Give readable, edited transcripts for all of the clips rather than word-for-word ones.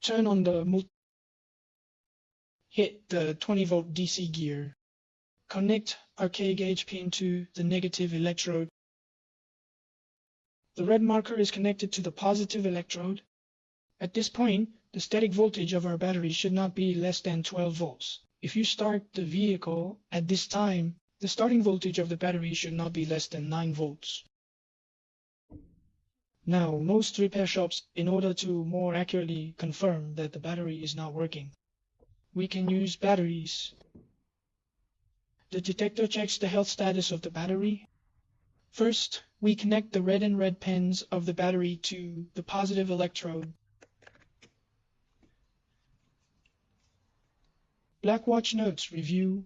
Turn on the hit the 20-volt DC gear. Connect our K-gauge pin to the negative electrode. The red marker is connected to the positive electrode. At this point, the static voltage of our battery should not be less than 12 volts. If you start the vehicle at this time, the starting voltage of the battery should not be less than 9 volts. Now, most repair shops, in order to more accurately confirm that the battery is not working, we can use batteries. The detector checks the health status of the battery. First, we connect the red and red pins of the battery to the positive electrode. Black watch notes review.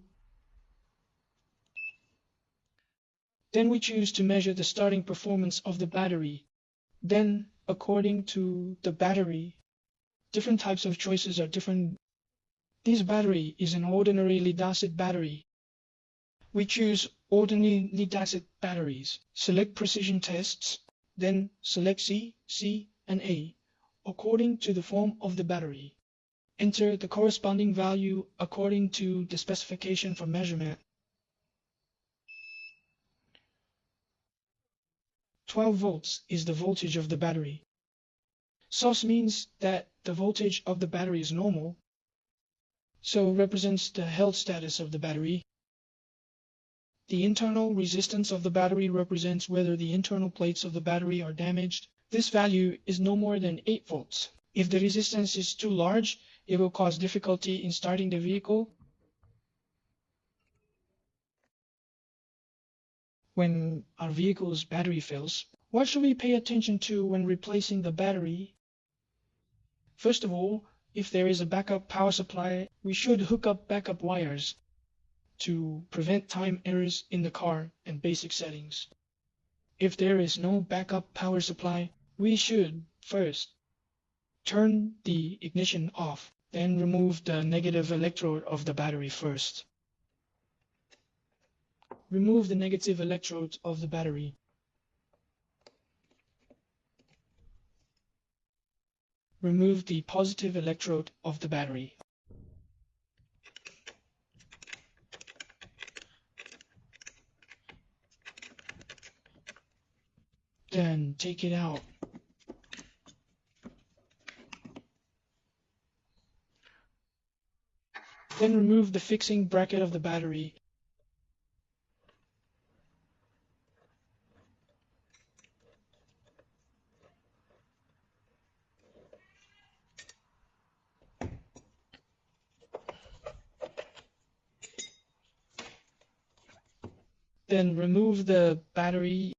Then we choose to measure the starting performance of the battery. Then, according to the battery, different types of choices are different. This battery is an ordinary lead-acid battery. We choose ordinary lead-acid batteries. Select precision tests, then select C, C, and A, according to the form of the battery. Enter the corresponding value according to the specification for measurement. 12 volts is the voltage of the battery. Source means that the voltage of the battery is normal, so represents the health status of the battery. The internal resistance of the battery represents whether the internal plates of the battery are damaged. This value is no more than 8 volts. If the resistance is too large, it will cause difficulty in starting the vehicle. When our vehicle's battery fails, what should we pay attention to when replacing the battery? First of all, if there is a backup power supply, we should hook up backup wires to prevent time errors in the car and basic settings. If there is no backup power supply, we should first turn the ignition off, then remove the negative electrode of the battery first. Remove the negative electrode of the battery. Remove the positive electrode of the battery. Then take it out. Then remove the fixing bracket of the battery. Then remove the battery